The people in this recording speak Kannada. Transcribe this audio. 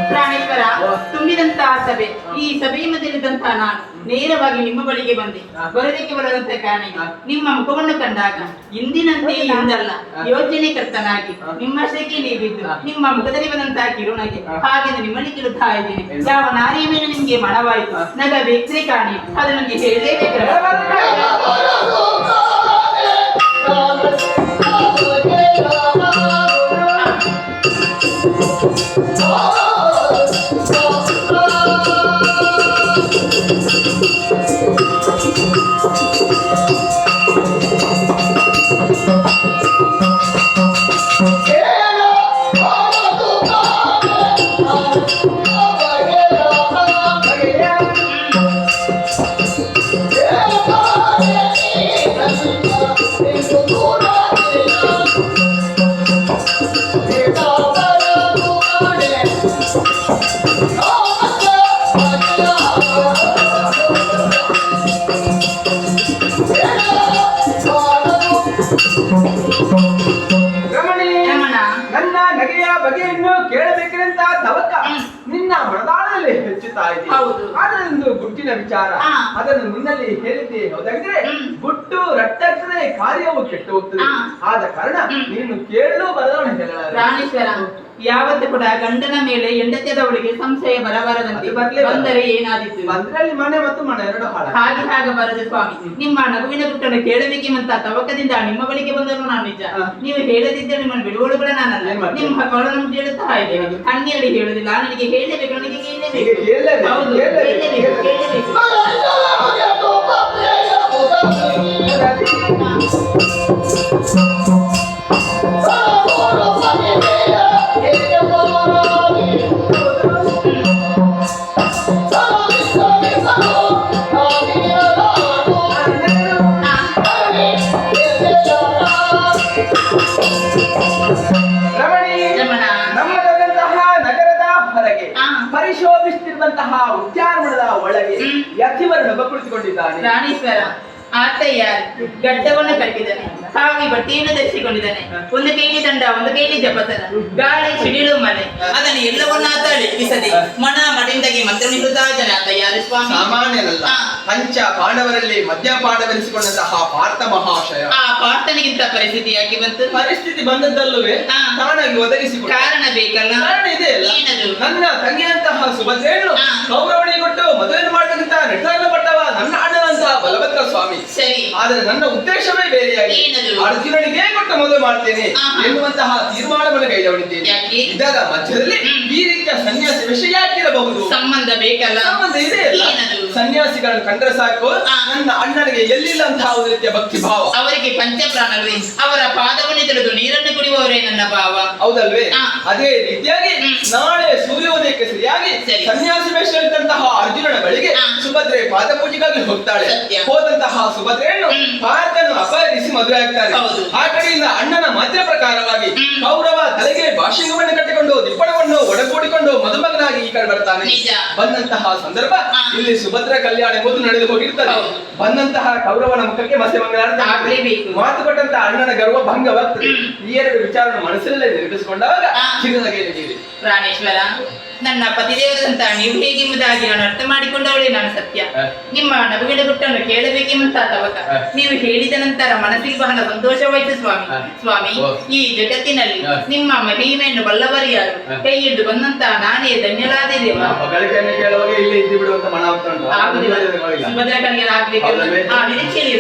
ಪ್ರಾಣೇಶ್ವರ, ತುಂಬಿದಂತಹ ಸಭೆ, ಈ ಸಭೆಯ ಮಧ್ಯದಂತಹ ನಾನು ನೇರವಾಗಿ ನಿಮ್ಮ ಬಳಿಗೆ ಬಂದೆ. ಬರೋದಕ್ಕೆ ಬರದಂತ ಕಾರಣ ನಿಮ್ಮ ಮುಖವನ್ನು ಕಂಡಾಗ ಇಂದಿನಂತೆ ಇಂದಲ್ಲ ಯೋಜನೆಕರ್ತನಾಗಿ ನಿಮ್ಮಷ್ಟಕ್ಕೆ ನೀವಿದ್ದು ನಿಮ್ಮ ಮುಖದಲ್ಲಿ ಬಂದಂತಹ ಕಿರುಣಗೆ ಹಾಗೆ ನಿಮ್ಮಲ್ಲಿ ಕೇಳುತ್ತಾ ಇದ್ದೀನಿ. ಯಾವ ನಾರಿಯ ಮೇಲೆ ನಿಮ್ಗೆ ಮನವಾಯಿತು ನಗಬೇಕ್ರೆ ಕಾಣಿ, ಅದು ನನಗೆ ಹೇಳಲೇಬೇಕು. ನನ್ನ ನಗೆಯ ಬಗೆಯನ್ನು ಕೇಳಬೇಕೆಂತ ತವಕ ನಿನ್ನ ಮನದಾಳದಲ್ಲಿ ಹೆಚ್ಚುತ್ತಾ ಇದೆ. ಅದೊಂದು ಗುಟ್ಟಿನ ವಿಚಾರ, ಅದನ್ನು ನಿನ್ನಲ್ಲಿ ಹೇಳಿದ್ದೆ ಹೌದಾಗಿದ್ರೆ ಗುಟ್ಟು ರಟ್ಟನೆ ಕಾರ್ಯವು ಕೆಟ್ಟು ಹೋಗ್ತದೆ. ಆದ ಕಾರಣ ನೀನು ಕೇಳಲು ಬರದವನು ಪ್ರಾಣೇಶ್ವರ, ಯಾವತ್ತು ಕೂಡ ಗಂಡನ ಮೇಲೆ ಹೆಂಡತಿಯದವಳಿಗೆ ಸಂಶಯ ಬರಬಾರದಂತೆ. ಬಂದರೆ ಏನಾದಿತ್ತು? ಬಂದ್ರಲ್ಲಿ ಮನೆ ಮತ್ತು ಮನೆ ಎರಡು ಹಾಗೆ ಬರದು ಸ್ವಾಮಿ. ನಿಮ್ಮ ನಗುವಿನ ಗುಟ್ಟನ್ನು ಕೇಳಬೇಕೆಂಬಂತ ತವಕದಿಂದ ನಿಮ್ಮ ಬಳಿಗೆ ಬಂದರು ನಾನು ನಿಜ. ನೀವು ಹೇಳದಿದ್ದರೆ ನಿಮ್ಮನ್ನು ಬಿಡುವಳು ಕೂಡ ನಾನಲ್ಲ. ನಿಮ್ಮ ಮಕ್ಕಳು ನಮ್ಗೆ ಹೇಳುತ್ತಾ ಇದ್ದೇವೆ, ಹಂಗೇಳಿ ಹೇಳುದಿಲ್ಲ. ನನಗೆ ಹೇಳಬೇಕು, ನನಗೆ ಕೇಳಲೇಬೇಕು. ಹೌದು, ಕೇಳಲೇಬೇಕು. ಪರಿಶೋಭಿಸುತ್ತಿರುವಂತಹ ಉದ್ಯಾನವನದ ಒಳಗೆ ಯತಿವರನೊಬ್ಬ ಕುಳಿತುಕೊಂಡಿದ್ದಾನೆ. ಪ್ರಾಣೇಶ್ವರ, ಆತ ಯಾರು? ಗಡ್ಡವನ್ನು ಕಟ್ಟಿದ್ದಾನೆ, ಕಾವಿ ಬಟ್ಟೆಯನ್ನು ಧರಿಸಿಕೊಂಡಿದ್ದಾನೆ, ಒಂದು ಕೈಲಿ ದಂಡ, ಒಂದು ಕೈಲಿ ಜಪತನ, ಗಾಳಿ ಸಿಡಿಲು ಮನೆ, ಅದನ್ನು ಎಲ್ಲವನ್ನಾತ ಲೆಕ್ಕಿಸದೆ ಮನ ಮಡಿಂದಾಗಿ ಮಂತ್ರ ನಿಲ್ಲುತ್ತಾ ಇದ್ದಾನೆ. ಆತ ಯಾರು ಸ್ವಾಮಿ? ಸಾಮಾನ್ಯನಲ್ಲ, ಪಂಚ ಪಾಂಡವರಲ್ಲಿ ಮಧ್ಯ ಪಾಂಡವರಿಸಿಕೊಂಡಂತಹ ಪಾರ್ಥ ಮಹಾಶಯ. ಆ ಪಾರ್ಥನಿಗಿಂತ ಪರಿಸ್ಥಿತಿ ಯಾಕೆ ಬಂತು? ಪರಿಸ್ಥಿತಿ ಬಂದದ್ದಲ್ಲವೇ ತಾನಾಗಿ ಒದಗಿಸಿಕೊಂಡ ಕಾರಣ ಬೇಕಲ್ಲ? ಕಾರಣ ಇದೆ ಅಲ್ಲ. ನನ್ನ ತಂಗಿಯಂತಹ ಸುಭದ್ರೆಯನ್ನು ಕೌರವನಿಗೆ ಕೊಟ್ಟು ಮದುವೆಯನ್ನು ಮಾಡಬೇಕಂತ ನಿರ್ಧಾರ ಪಟ್ಟವ ನನ್ನ ಅಣ್ಣನಂತಹ ಬಲಭದ್ರ ಸ್ವಾಮಿ. ಸರಿ, ಆದರೆ ನನ್ನ ಉದ್ದೇಶವೇ ಬೇರೆಯಾಗಿ ಅರ್ಜುನನಿಗೆ ಕೊಟ್ಟು ಮದುವೆ ಮಾಡ್ತೇನೆ ಎನ್ನುವಂತಹ ತೀರ್ಮಾನವನ್ನು ಕೈಗೊಂಡಿದ್ದೇನೆ. ಇದರ ಮಧ್ಯದಲ್ಲಿ ಈ ರೀತಿಯ ಸನ್ಯಾಸ ವಿಷಯ ಯಾಕಿರಬಹುದು? ಸಂಬಂಧ ಬೇಕಲ್ಲ? ಸಂಬಂಧ ಇದೆ ಅಲ್ಲ. ಸನ್ಯಾಸಿಗಳನ್ನು ಕಂಡ್ರೆ ಸಾಕು ನನ್ನ ಅಣ್ಣನಿಗೆ ಎಲ್ಲಿಲ್ಲ ಅಂತಹ ಒಂದು ರೀತಿಯ ಭಕ್ತಿ ಭಾವ. ಅವರಿಗೆ ಪಂಚಪ್ರಾಣವೇ, ಅವರ ಪಾದವನ್ನು ತಿಳಿದು ನೀರನ್ನು ಕುಡಿಯುವವರೇ ನನ್ನ ಭಾವ, ಹೌದಲ್ವೇ? ಅದೇ ರೀತಿಯಾಗಿ ನಾಳೆ ಸೂರ್ಯೋದಯಕ್ಕೆ ಸರಿಯಾಗಿ ಸನ್ಯಾಸಿ ವೇಷದಂತಹ ಅರ್ಜುನನ ಬಳಿಗೆ ಸುಭದ್ರೆ ಪಾದ ಪೂಜೆಗಾಗಿ ಹೋಗ್ತಾಳೆ. ಹೋದಂತಹ ಸುಭದ್ರೆಯನ್ನು ಪಾರ್ಥನು ಅಪಹರಿಸಿ ಮದುವೆ ಆಗ್ತಾನೆ. ಆ ಕಡೆಯಿಂದ ಅಣ್ಣನ ಮಾತ್ರ ಪ್ರಕಾರವಾಗಿ ಕೌರವ ತಲೆಗೆ ಭಾಷಿಂಗವನ್ನು ಕಟ್ಟಿಕೊಂಡು ದಿಪ್ಪಣವನ್ನು ಒಡಗೂಡಿಕೊಂಡು ಮದುಮಗನಾಗಿ ಈ ಕಡೆ ಬರ್ತಾನೆ. ಬಂದಂತಹ ಸಂದರ್ಭ ಇಲ್ಲಿ ಸುಭದ್ರ ಕಲ್ಯಾಣ ಎಂಬುದು ನಡೆದು ಹೋಗಿರ್ತದೆ. ಬಂದಂತಹ ಕೌರವನ ಮುಖಕ್ಕೆ ಮತ್ತೆ ಮಂಗಳಾರತಿ ಮಾತು ಕೊಟ್ಟಂತಹ ಅಣ್ಣನ ಗರ್ವ ಭಂಗವಾಗ್ತದೆ. ಈ ಎರಡು ವಿಚಾರ ಮನಸ್ಸಲ್ಲೇ ನಿರ್ಮಿಸಿಕೊಂಡಾಗ ಚಿನ್ನದಗೆಯಲ್ಲಿ ಪ್ರಾಣೇಶ್ವರ, ನನ್ನ ಪತಿದೇವರಂತ ನೀವು ಹೇಗೆಂಬುದಾಗಿ ನಾನು ಅರ್ಥ ಮಾಡಿಕೊಂಡವಳೇ ನಾನು ಸತ್ಯ. ನಿಮ್ಮ ನಗುವಿನ ಗುಟ್ಟನ್ನು ಕೇಳಬೇಕೆಂಬಂತ ತವಕ ನೀವು ಹೇಳಿದ ನಂತರ ಮನಸ್ಸಿಗೆ ಬಹಳ ಸಂತೋಷವಾಯಿತು ಸ್ವಾಮಿ. ಸ್ವಾಮಿ, ಈ ಜಗತ್ತಿನಲ್ಲಿ ನಿಮ್ಮ ಮಹಿಮೆಯನ್ನು ಬಲ್ಲವರು ಯಾರು? ಕೈ ಹಿಡಿದು ಬಂದಂತ ನಾನೇ ಧನ್ಯಳಾದೆ ದೇವ. ಸುಭದ್ರ ಕಲ್ಯಾಣ ಆಗ್ಬೇಕು, ಆ ನಿರೀಕ್ಷೆಯಲ್ಲಿ